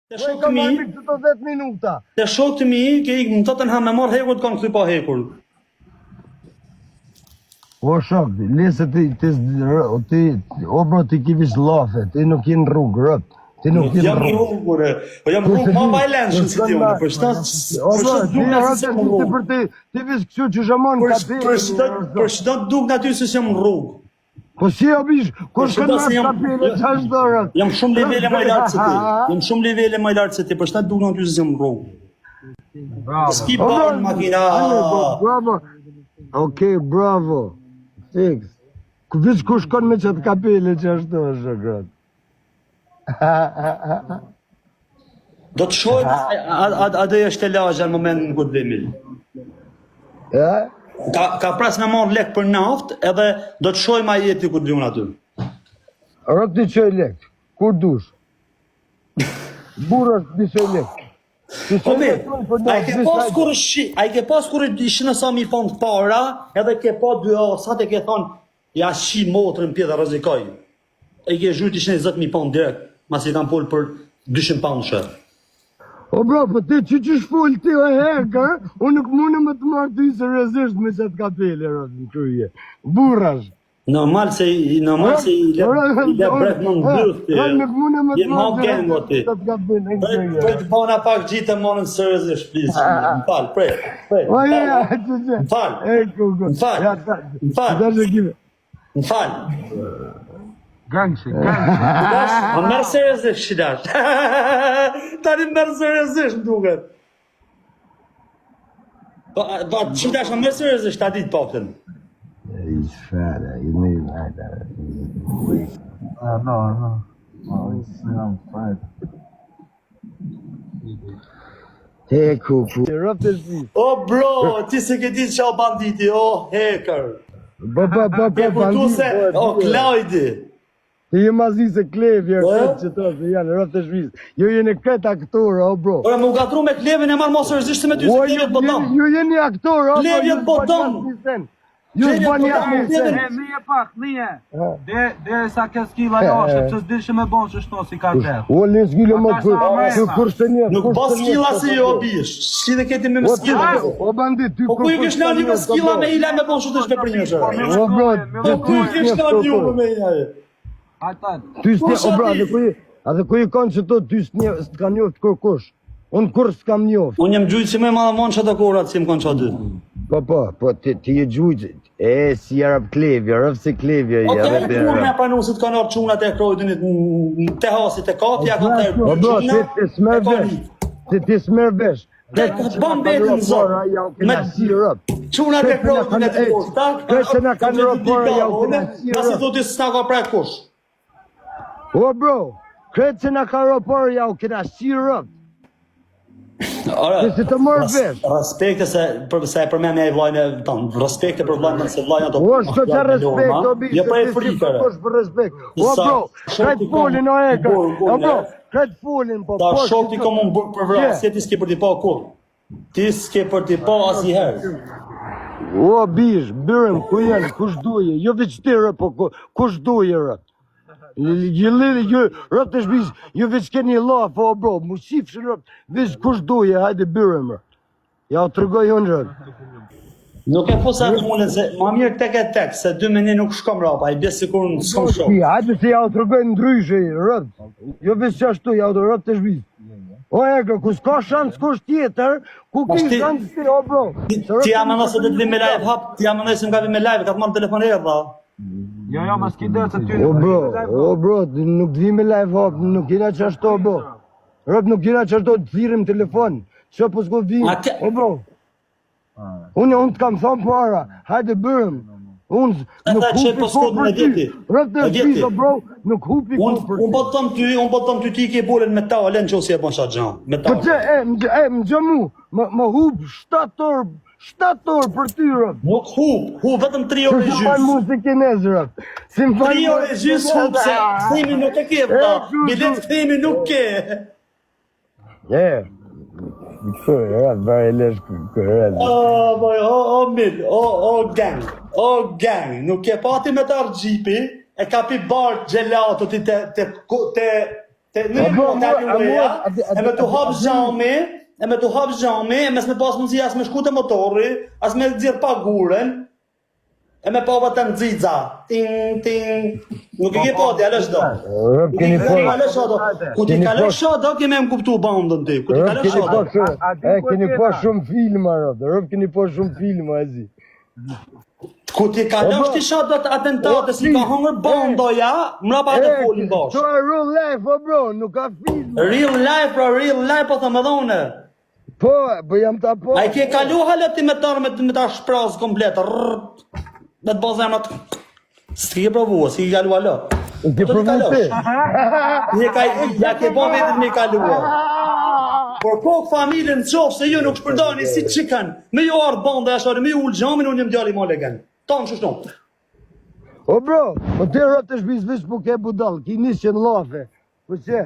Te shok të mi, këto 10 minuta. te shok të mi, ke ikë në Tottenham me marrë hekur të kanë këthy pa hekur. O shok, lese o bro ti kivis lafe, ti nuk jenë rrugë, rëp. Ti nuk jenë Jam rrugë. rrugë, bre. Po jam rrugë ma vajlenshën si ti unë, për shtat duk në si jam rrugë. Ti vis kësu që shamon kapelë. Për shtat duk në aty si jam rrugë. Po si o bish, kur shkën në kapelë, qa është dorët? Jam shumë levele më i lartë se ti. Jam shumë levele më i lartë se ti, për shtat duk në aty si jam rrugë. S'ki barë makina. Bravo. Okej, bravo. Fix. Vis kur shkon me qëtë kapelë, që është do është gratë. Do të shojnë, a dhe është e lagja në momentin në këtë dhemil. Ka pras me marrë lek për naft, edhe do të shojnë ma jeti këtë dhjun aty. Rëtë të qoj lek, kur dush. Burë është të qoj lek. Obe, a i ke pas kur ishë në sa mi fond para, edhe ke pa dy asat e ke thonë, ja shi motrën pjeda rëzikoj. E ke zhujt ishë në 20.000 pound direkt, mas i kam pol për 200 pound shë. O bro, po ti që shfull ti o hekër, unë nuk mune më të marrë ty seriozisht me qëtë kapele, rëtë në kryje. Burrash. Normal se i le brek në ndyrë ti. Nuk mune më të marrë ty qëtë kapele. Prej të pana pak gjitë e marrën seriozisht, please. Më falë, prej. Më falë. Më falë. Gangshi. A merë seriozisht shidash. Tani merë seriozisht duket. Pa shidash a merë seriozisht ta ditë poptën. He's fat, you need that. No. I'm fat. Te kuku. O bro, ti se ke ditë qa banditi, o hacker. Ke përtu se, o Klajdi. Ti je mazi se Klevja, që të se janë, rëfë të shvizë. Jo jeni këtë aktorë, o bro. Ora, më gatru me Klevin e marrë mos rëzishtë me ty, se Klevjet bodam. Jo jeni aktorë, o bro. Klevjet bodam. Ju s'bani atmisën. Mije pak, mije. Dhe sa ke skilla jashtë, që s'dishe me bon që shto si ka tërë. O, le s'gile më kërse një. Nuk ba skilla si jo, bish. Shki dhe keti me më skilla. O, bandit, ty Po ku i kësh në një me skilla me ila me bon që të shveprimë shë. O, bro, Po ku i kësh në një me ila e. Ty s'nje, o, bro, adhe ku i kanë që to, ty s'ka njoft kërkush. Unë kur s'kam njoft. Unë jem gjujtë që me madhe monë që të korat si më kanë qa dy. Po, ti je gjujtë. Si Arab Klevja, rëfë se Klevja. Oke, kur me pranu si të kanë orë qunat e krojdinit të hasit e kapja, ka të o, bro, ti s'mer vesh. Te ban betin zorë. Me qunat e krojdinit e kush. Kërse në kanë rëpore, ja u këna si rëp. Nasi thuti s'na ka prej kush. O, bro, kërse në kanë rëpore, ja u këna si rëp. Si të mërë vesh. Respekte se e përmen e vlajnë e tonë. Respekte për vlajnë se vlajnë ato. O, shto që respekt, o bishë. Jo prej frikëre. O, bro, krejt folin o ekër. O, bro, krejt folin, po. Ta shok ti kom unë burë për vrasë, se ti s'ke për t'i pa kur. Ti s'ke për t'i pa as i herë. O, bishë, bërëm, ku janë, kush duje. Jo veç tire, po kush duje, rët. Rëp të shbiz, ju veç keni lafë, o bro, mu shifë rëp, veç kush duje, hajde byrëm, rëp. Ja, o të rëgoj unë, rëp. Nuk e posa të mune, se ma mirë tek e tek, se 2 meni nuk shkom rapa, i besë si kur në s'kom shok. Hajde se ja o të rëgoj në ndryshe, rëp. Jo veç që ashtu, ja o të rëp të shbiz. O ego, ku s'ka shansë kush tjetër, ku ki shansë ti, o bro. Ti jam nëse dhe të vim me live hap, ti jam nëse më ka vim me live, ka të marrë telefon e dha. Jo, ma s'ki dhe se ty O bro, nuk të vime live hop, nuk kina që ashto, bro. Rëp, nuk kina që ashto të thirim telefon. Që po s'ko vim, o bro. Unë të kam thonë para, hajde bërëm. Unë nuk hupi ko për ty. Rëp të shpiz, o bro, nuk hupi ko për ty. Unë po tëm ty ti ke bolen me ta, alen që si e bon shatë gjanë. Me ta. Po që, më gjëmu, më hup 7 orë për ty, rëp. Nuk hup vetëm 3 orë e gjysë. Si më fanë muzikinez, rëp. 3 orë e gjysë hup, se këthimi nuk e ke, vla. Bilet këthimi nuk ke. Kërë, bërë e lesh kërë. O mil, o gang. Nuk e pati me të arë gjipi, e ka pi barë gjelato ti te Në mund të aluja, e me të hapë xhami, e mes me pas mundësi as me shku të motori, as me dzirë pa guren, e me pa të nxixa, ting, ting, nuk e ke pa, dhe alësh do. Ku ti kalosh do, keme më kuptu bandën ti, ku ti kalosh do. Keni pa shumë filma, rëp, keni pa shumë filma, e zi. Ku ti kalosh ti shot do të atentate, si ka hongër bandoja, mrapa të folin bashkë. To e real life, bro, nuk ka film. Real life, po thëmë dhone. Po jam ta po. A i ke kalu halet ti me tarë me ta shpraz komplet, me të bazemnat. S'ki ke provua, s'ki ke kalu halet. Ke provu ti? Ja ke bo vetën me kalua. Por po familjen qofë se ju nuk shpërdani si qikan, me ju ardë banda jashari, me ju ullë gjamin, unë jem djali ma legen. Tanë që shtonë. O bro, po ti rëtë të shbizvish po ke budal, ki nisë që në lafe. Po që?